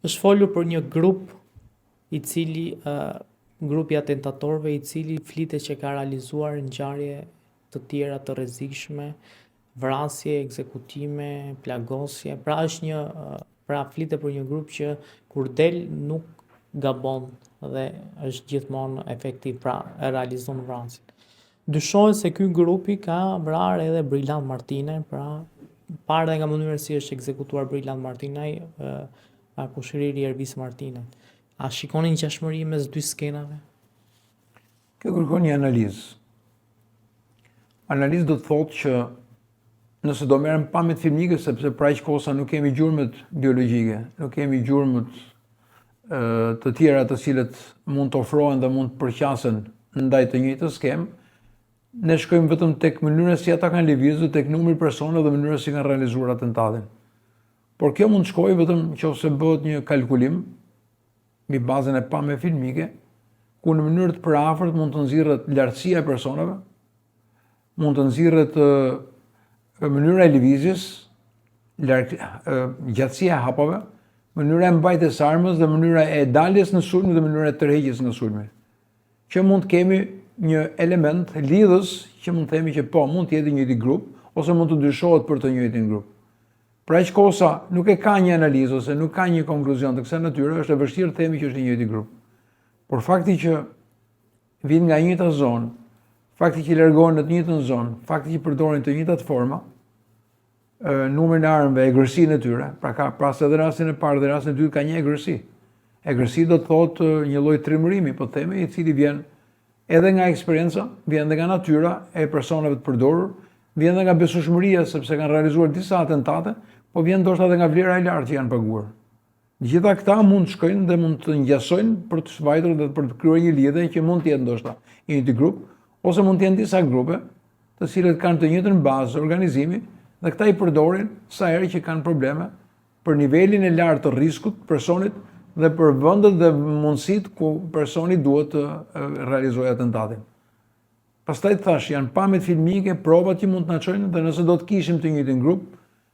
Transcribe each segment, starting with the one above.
Është folur për një grup i cili grupi i atentatorëve i cili flitet që ka realizuar ngjarje të tjera të rrezikshme, vrasje, ekzekutime, plagosje. Pra është një pra flitet për një grup që kur del nuk gabon dhe është gjithmonë efektiv, pra e realizon vrasjen. Dyshohet se ky grupi ka vrarë edhe Brillant Martinaj, pra parë dhe nga mënyra si është ekzekutuar Brillant Martinaj, kushëriri Ervis Martinaj. A shikoni ngjashmëri mes dy skenave? Kjo kërkon një analizë. Analizë do të thotë që nëse do merrem pamjet filmike, sepse pra aq kosa nuk kemi gjurmët biologjike, nuk kemi gjurmët të tjera të cilët mund të ofrohen dhe mund të përqasen ndaj të njëjtës skemë, ne shkojmë vetëm tek mënyra si ata kanë lëvizur, tek numri personave dhe mënyra si kanë realizuar atentatin. Por kjo mund të shkojë vetëm nëse bëhet një kalkulim mbi bazën e pamjeve filmike, ku në mënyrë të përafërt mund të nxirret lartësia e personave, mund të nxirret mënyra e lëvizjes, gjatësia e hapave, mënyra e mbajtjes së armës dhe mënyra e daljes në sulm dhe mënyra e tërheqjes nga sulmi. Që mund të kemi një element lidhës që mund të themi që po, mund të jetë një njëjti grup, ose mund të dyshohet për të njëjtin grup. Pra aq kosa nuk e ka një analizë ose nuk ka një konkluzion të kësaj natyre, është e vështirë të themi që është një njëjti grup. Por fakti që vijnë nga një njëjta zonë, fakti që largohen në të njëjtën zonë, fakti që përdorin të njëjtat forma, numrin e armëve, egrësinë e tyre, pra ka pas edhe rastin e parë dhe rastin e dytë ka një egrësi. Egrësi do të thotë një lloj trimërimi, po themi, i cili vjen edhe nga eksperjenca, vjen edhe nga natyra e personave të përdorur, vjen edhe nga besueshmëria sepse kanë realizuar disa atentate, po vjen ndoshta edhe nga vlera e lartë që janë paguar. Gjitha këta mund të shkojnë dhe mund të ngjasojnë për të shvajtur dhe për të krijuar një lidhje që mund të jetë ndoshta një grup, ose mund të jenë disa grupe, të cilët kanë të njëjtën bazë organizimi dhe këta i përdorin sa herë që kanë probleme për nivelin e lartë të rrezikut të personit dhe për vendet dhe mundësitë ku personi duhet të realizojë atentatin. Pastaj thash, janë pamjet filmike, provat që mund të na çojnë dhe nëse do të kishim të njëjtin grup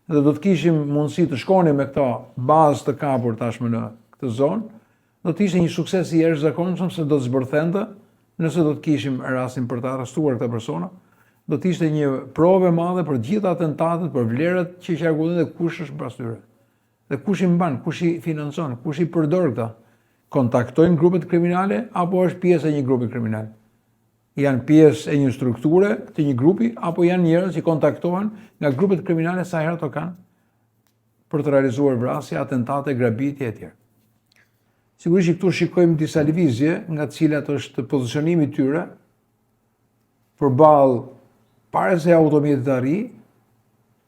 dhe do të kishim mundësi të shkonim me këto bazë të kapur tashmë në këtë zonë, do të ishte një sukses i jashtëzakonshëm se do të zbërthente nëse do të kishim rastin për të arrestuar këta persona, do të ishte një provë e madhe për gjithë atentatet, për vlerat që qarkullojnë dhe kush është pas tyre. Dhe kush i mban, kush i financon, kush i përdor këta? Kontaktojnë grupet kriminale apo është pjesë e një grupi kriminal? Janë pjesë e një strukture të një grupi apo janë njerëz që kontaktohen nga grupet kriminale sa herë ato kanë për të realizuar vrasje, atentate, grabitje etj. Sigurisht që këtu shikojmë disa lëvizje nga të cilat është pozicionimi i tyre përballë para se automjetit të arrijë.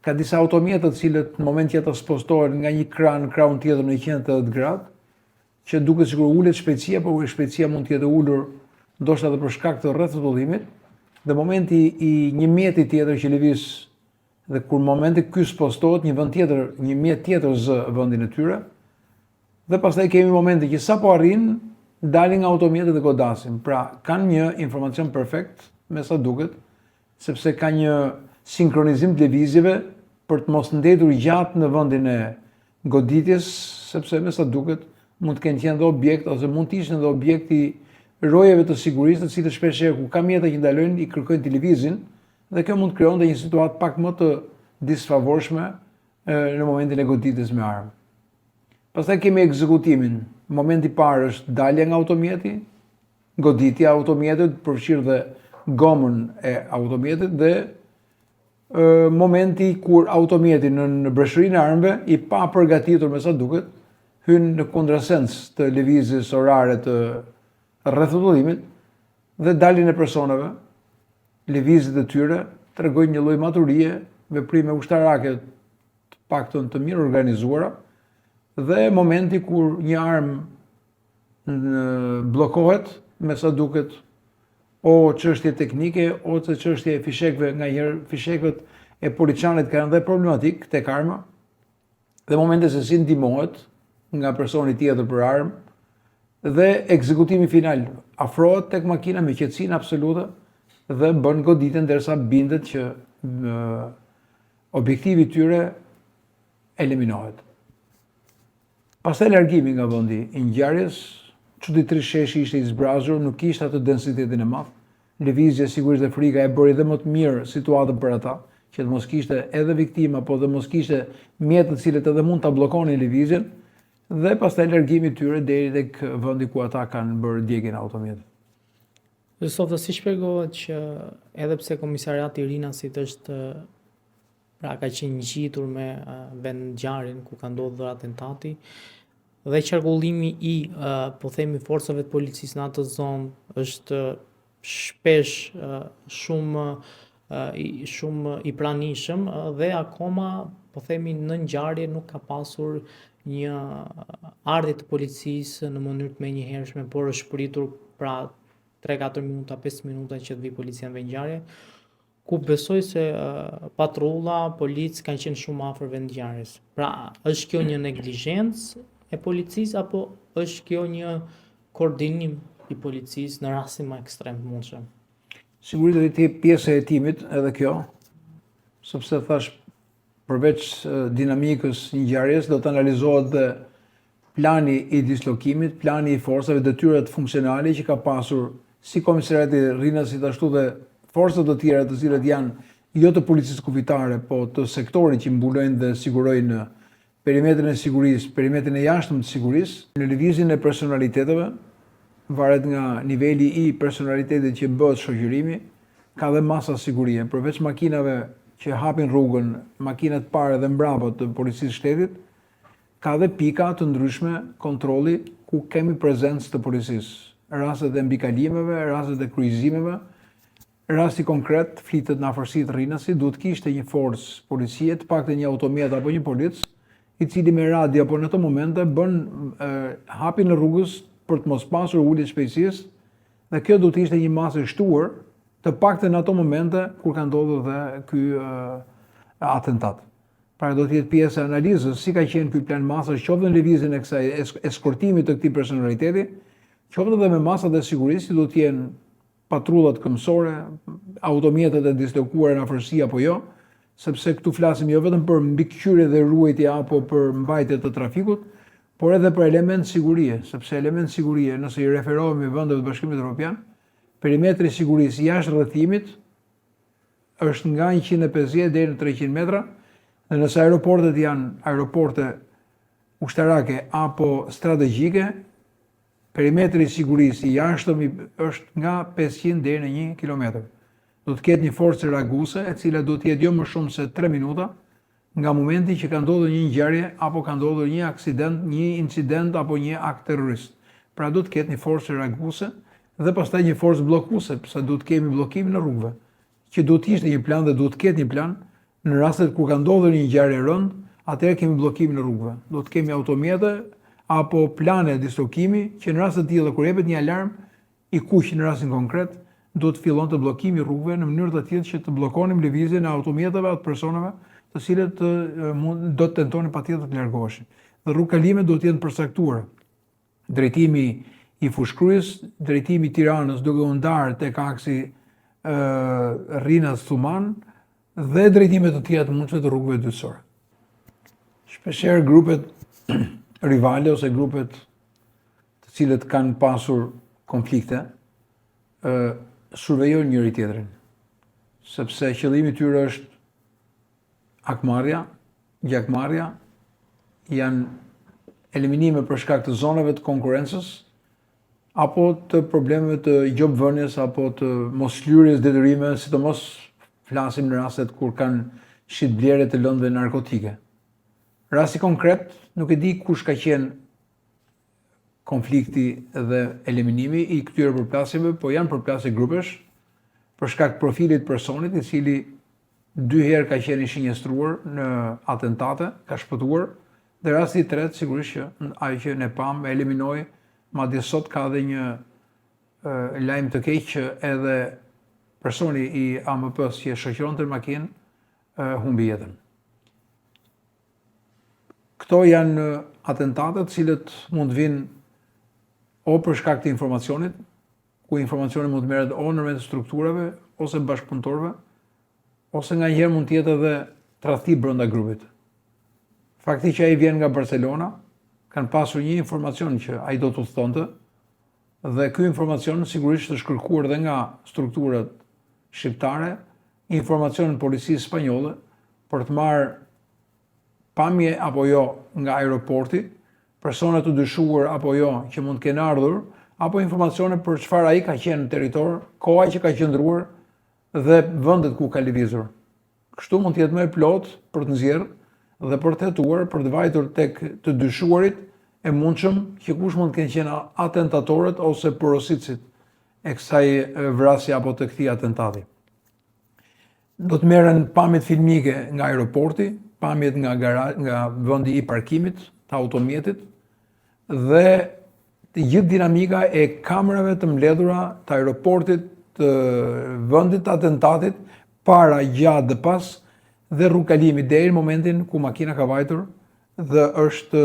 Ka disa automjete të cilët në moment që ata spostohen nga një krah në krahun tjetër në 180 gradë, që duket sikur ulet shpejtësia, por shpejtësia mund të jetë ulur ndoshta edhe për shkak të rrethullimit, dhe momenti i një mjeti tjetër që lëviz dhe kur momenti ky spostohet një vend tjetër, një mjet tjetër zë vendin e tyre, dhe pastaj kemi momente që sapo arrin dalin nga automjeti dhe godasin. Pra kanë një informacion perfekt me sa duket, sepse ka një sinkronizim të lëvizjeve për të mos ndetur gjatë në vendin e goditjes, sepse me sa duket mund të kenë qenë dhe objekt ose mund të ishin dhe objekti rojeve të sigurisë, të cilët shpeshherë ku ka mjeta që ndalojnë i kërkojnë të lëvizin dhe kjo mund të krijonte një situatë pak më të disfavorshme në momentin e goditjes me armë. Pastaj kemi ekzekutimin. Momenti i parë është dalja nga automjeti, goditja e automjetit, përfshirë dhe gomën e automjetit dhe momenti kur automjeti në breshërinë e armëve i pa përgatitur me sa duket hyn në kundrasens të lëvizjes orare të rrethullimit dhe daljen e personave, lëvizjet e tyre tregojnë një lloj maturie, veprime ushtarake të paktën të mirë organizuara dhe momenti kur një armë bllokohet me sa duket o çështje teknike ose çështje e fishekëve, nganjëherë fishekët e poliçanit kanë dhe problematik tek arma dhe momente se si ndihmohet nga personi tjetër për armë dhe ekzekutimi final afrohet tek makina me qetësinë absolute dhe bën goditjen derisa bindet që objektivi i tyre eliminohet. Pastaj largimi nga vendi i ngjarjes, çuditërisht sheshi ishte i zbrazur, nuk kishte atë densitetin e madh. Lëvizja sigurisht dhe frika e bëri edhe më të mirë situatën për ata, që të mos kishte edhe viktima, po dhe mos kishte mjetë të cilët edhe mund ta bllokonin lëvizjen, dhe pastaj largimi i tyre deri tek vendi ku ata kanë bërë djegjen e automjetit. Softë, si shpjegohet që edhe pse komisariati i Rinasit është pra ka qenë ngjitur me vendngjarjen ku ka ndodhur atentati dhe qarkullimi i po themi forcave të policisë në atë zonë është shpesh shumë i pranishëm dhe akoma po themi në ngjarje nuk ka pasur një ardhje të policisë në mënyrë të menjëhershme, por është pritur pra 3-4 minuta, 5 minuta që të vi policia në ngjarje, ku besoj se patrulla, policë kanë qenë shumë afër vendngjarjes. Pra, është kjo një neglizhencë e policisë apo është kjo një koordinim i policisë në rastin më ekstrem të mundshëm? Sigurisht do të jetë pjesë e hetimit edhe kjo, sepse thash përveç dinamikës së ngjarjes do të analizohet dhe plani i dislokimit, plani i forcave, detyrat funksionale që ka pasur si komisariati Rinasit ashtu dhe forcat të tjera të cilat janë jo të policisë kufitare, po të sektorit që mbulojnë dhe sigurojnë perimetrin e sigurisë, perimetrin e jashtëm të sigurisë, në lëvizjen e personaliteteve, varet nga niveli i personalitetit që bëhet shoqërimi, ka dhe masa sigurie. Përveç makinave që hapin rrugën, makinat parë dhe mbrapa të policisë shtetit, ka dhe pika të ndryshme kontrolli ku kemi prezencë të policisë. Rastet e mbikalimeve, rastet e kryqëzimeve, rasti konkret, flitet në afërsi të Rinasit, duhet kishte një forcë policie, të paktën një automjet apo një polic, i cili me radio apo në ato momente bën hapjen e rrugës për të mos pasur ulje shpejtësisë, dhe kjo duhet ishte një masë e shtuar, të paktën në ato momente kur ka ndodhur dhe ky atentat. Pra do të jetë pjesë e analizës si ka qenë ky plan masash, qoftë në lëvizjen e kësaj eskortimit të këtij personaliteti, qoftë edhe me masat e sigurisë, do të jenë patrullat këmbësore, automjetet e dislokuara në afërsi apo jo, sepse këtu flasim jo vetëm për mbikëqyrje dhe ruajtje apo për mbajtje të trafikut, por edhe për element sigurie, sepse element sigurie, nëse i referohemi vendeve të Bashkimit Evropian, perimetri i sigurisë jashtë rrethimit është nga 150 deri në 300 metra, dhe nëse aeroportet janë aeroporte ushtarake apo strategjike, perimetri i sigurisë i jashtëm është nga 500 deri në 1 kilometër. Do të ketë një forcë reaguese e cila do të jetë jo më shumë se 3 minuta nga momenti që ka ndodhur një ngjarje apo ka ndodhur një aksident, një incident apo një akt terrorist. Pra do të ketë një forcë reaguese dhe pastaj një forcë bllokuese, sepse do të kemi bllokim në rrugëve, që do të ishte një plan dhe do të ketë një plan në rastet kur ka ndodhur një ngjarje rënd, atëherë kemi bllokim në rrugëve. Do të kemi automjete apo plane dislokimi që në rast të tilla kur jepet një alarm i kuq në rastin konkret, do të fillon të bllokimi rrugëve në mënyrë të tillë që të bllokonim lëvizjen e automjeteve atë personave të cilët do të tentonin patjetër të largoheshin. Dhe rrugëkalimet do të jenë përcaktuara. Drejtimi i Fushkrujës, drejtimi i Tiranës duke u ndarë tek aksi Rinas-Thuman dhe drejtime të tjera të mundshme të rrugëve dytësore. Shpeshherë grupet rivale ose grupet të cilët kanë pasur konflikte survejojnë njëri tjetrin, sepse qëllimi i tyre është akmarrja, gjakmarrja, janë eliminime për shkak të zonave të konkurrencës apo të problemeve të gjobvënies apo të moslyrjes detyrime, sidomos flasim në rastet kur kanë shitblerje të lëndëve narkotike. Rasti konkret, nuk e di kush ka qenë konflikti dhe eliminimi i këtyre përplasjeve, po janë përplasje grupesh për shkak profilit personit i cili 2 herë ka qenë i shinjestruar në atentate, ka shpëtuar, dhe rasti i tretë sigurisht që ai që ne pam eliminoi, madje sot ka edhe një lajm të keq që edhe personi i AMP-s që shoqëronte makinë humbi jetën. Këto janë atentate të cilët mund të vinë o për shkak të informacionit, ku informacioni mund të merret o në strukturave ose bashkëpunëtorëve, ose nganjëherë mund të jetë edhe tradhti brenda grupit. Fakti që ai vjen nga Barcelona, kanë pasur një informacion që ai do t'u thonte, dhe ky informacion sigurisht është kërkuar edhe nga strukturat shqiptare, informacion në policisë spanjolle për të marrë pamje apo jo nga aeroporti, persona të dyshuar apo jo që mund të kenë ardhur, apo informacione për çfarë ai ka qenë në territor, koha që ka qëndruar dhe vendet ku ka lëvizur. Kështu mund të jetë më e plot për të nxjerrë dhe për të hetuar, për të vajtur tek të dyshuarit e mundshëm që kush mund të kenë qenë atentatorët ose porositësit e kësaj vrasje apo të këtij atentati. Do të merren pamjet filmike nga aeroporti, pamjet nga vendi i parkimit të automjetit dhe të gjithë dinamika e kamerave të mbledhura të aeroportit, të vendit të atentatit, para, gjatë dhe pas, dhe rrugkalimi deri në momentin ku makina ka vajtur dhe është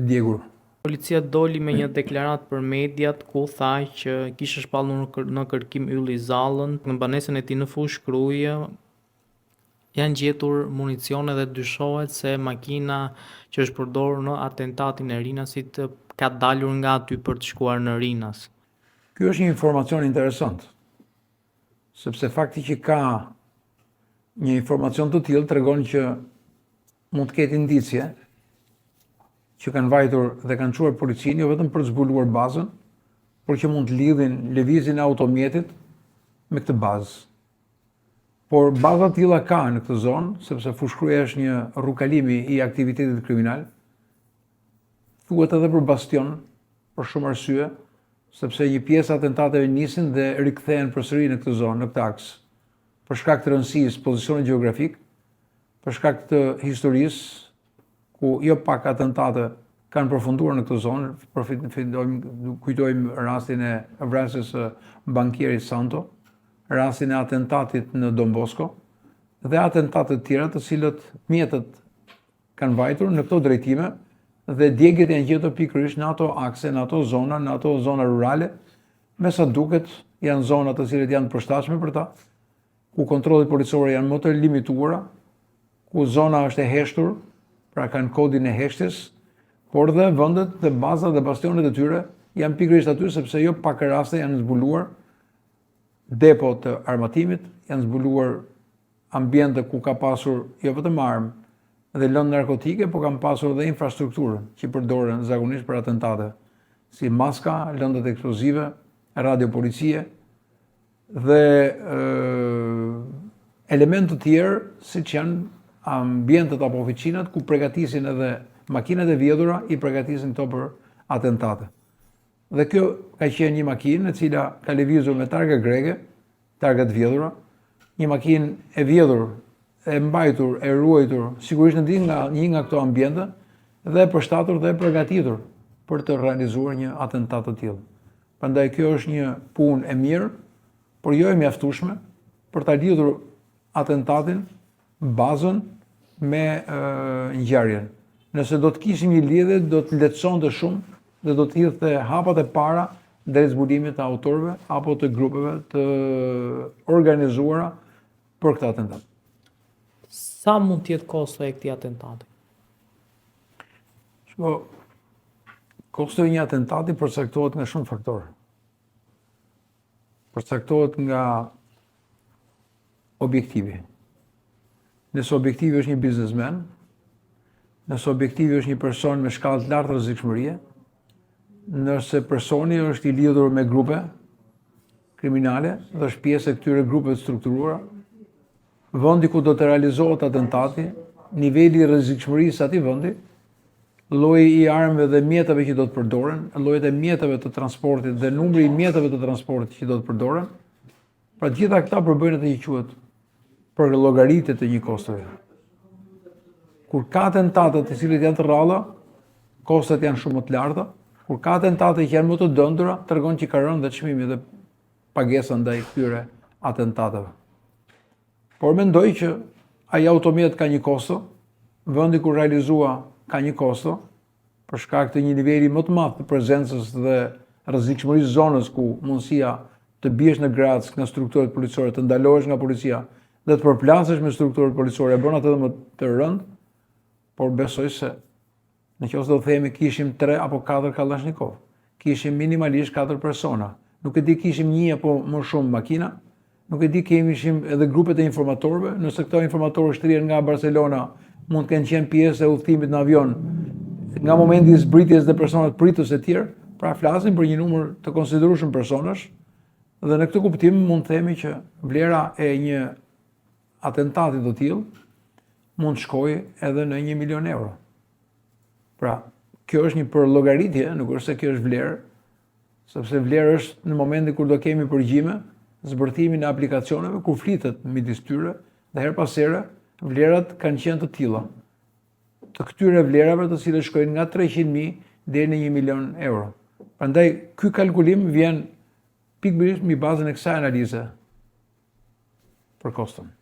djegur. Policia doli me një deklarat për mediat ku tha që kishte shpallur në kërkim ylli Zallën. Në banesën e tij në fushë Kruje janë gjetur municione dhe dyshohet se makina që është përdorur në atentatin e Rinasit ka dalur nga aty për të shkuar në Rinas. Ky është një informacion interesant, sepse fakti që ka një informacion të tillë tregon që mund të ketë indicie që kanë vajtur dhe kanë çuar policinë jo vetëm për të zbuluar bazën, por që mund të lidhin lëvizjen e automjetit me këtë bazë. Por baza të tilla ka në këtë zonë, sepse Fushkruja është një rrugkalimi i aktivitetit kriminal. Thuhet edhe për bastion, për shumë arsye, sepse një pjesë atentateve nisin dhe rikthehen përsëri në këtë zonë, në këtë aks, për shkak të rëndësisë pozicionit gjeografik, për shkak të historisë, ku jo pak atentate kanë përfunduar në këtë zonë, kujtojmë rastin e vrasjes së bankierit Santo, rastin e atentatit në Don Bosco dhe atentate të tjera të cilët mjetët kanë vajtur në këto drejtime dhe djegjet janë gjetur pikërisht në ato akse, në ato zona rurale, me sa duket janë zona të cilët janë përshtatshme për ta, ku kontrollet policore janë më të limituara, ku zona është e heshtur, pra kanë kodin e heshtjes, por dhe vendet dhe bazat dhe bastionet e tyre janë pikërisht aty sepse jo pak raste janë zbuluar depo të armatimit, janë zbuluar ambiente ku ka pasur jo vetëm armë dhe lëndë narkotike, po kanë pasur dhe infrastrukturën që përdoren zakonisht për atentate, si maska, lëndët eksplozive, radiopolicie dhe elementë të tjerë, siç janë ambientet apo oficinat ku përgatisin edhe makinat e vjedhura i përgatisin këto për atentate. Dhe kjo ka qenë një makinë e cila ka lëvizur me targa greke, targa të vjedhura, një makinë e vjedhur, e mbajtur, e ruajtur, sigurisht në një nga këto ambiente dhe përshtatur dhe përgatitur për të realizuar një atentat të tillë. Prandaj kjo është një punë e mirë, por jo e mjaftueshme për ta lidhur atentatin, bazën me ngjarjen. Nëse do të kishim një lidhje, do të lehtësonte shumë dhe do të hidhte hapat e para drejt zbulimit të autorëve apo të grupeve të organizuara për këtë atentat. Sa mund të jetë kosto e këtij atentati? Kosto e një atentati përcaktohet nga shumë faktorë. Përcaktohet nga objektivi. Nëse objektivi është një biznesmen, nëse objektivi është një person me shkallë të lartë rrezikshmërie, nëse personi është i lidhur me grupe kriminale dhe është pjesë e këtyre grupeve të strukturuara, vendi ku do të realizohet atentati, niveli i rrezikshmërisë atij vendi, lloji i armëve dhe mjeteve që do të përdoren, llojet e mjeteve të transportit dhe numri i mjeteve të transportit që do të përdoren, pra të gjitha këta përbëjnë atë që quhet për llogaritje të një kostove. Kur ka atentate të cilët janë të rralla, kostot janë shumë më të larta. Kur ka atentate që janë më të dëndura, tregon që ka rënë dhe çmimi dhe pagesa ndaj këtyre atentateve. Por mendoj që ai automjet ka një kosto, vendi ku realizua ka një kosto, për shkak të një niveli më të madh të prezencës dhe rrezikshmërisë zonës ku mundësia të biesh në gracë nga strukturat policore, të ndalohesh nga policia dhe të përplasesh me strukturat policore, e bën atë më të rëndë, por besoj se Në qoftë do të themi kishim 3 apo 4 Kalashnikov, kishim minimalisht 4 persona, nuk e di kishim 1 apo më shumë makina, nuk e di kishim edhe grupet e informatorëve, nëse këto informatorë shtrihen nga Barcelona, mund të kenë qenë pjesë e udhëtimit në avion, nga momenti i zbritjes dhe personat pritës e tjerë, pra flasim për një numër të konsiderueshëm personash, dhe në këtë kuptim mund të themi që vlera e një atentati të tillë mund të shkojë edhe në 1 milion euro. Pra, kjo është një përllogaritje, nuk është se kjo është vlerë, sepse vlerë është në momentin kur do kemi përgjime, zbërthimin e aplikacioneve, kur flitet midis tyre, dhe her pas here, vlerat kanë qenë të tilla. Të këtyre vlerave të cilët shkojnë nga 300.000 deri në 1 milion euro. Prandaj, ky kalkulim vjen pikërisht mbi bazën e kësaj analize për koston.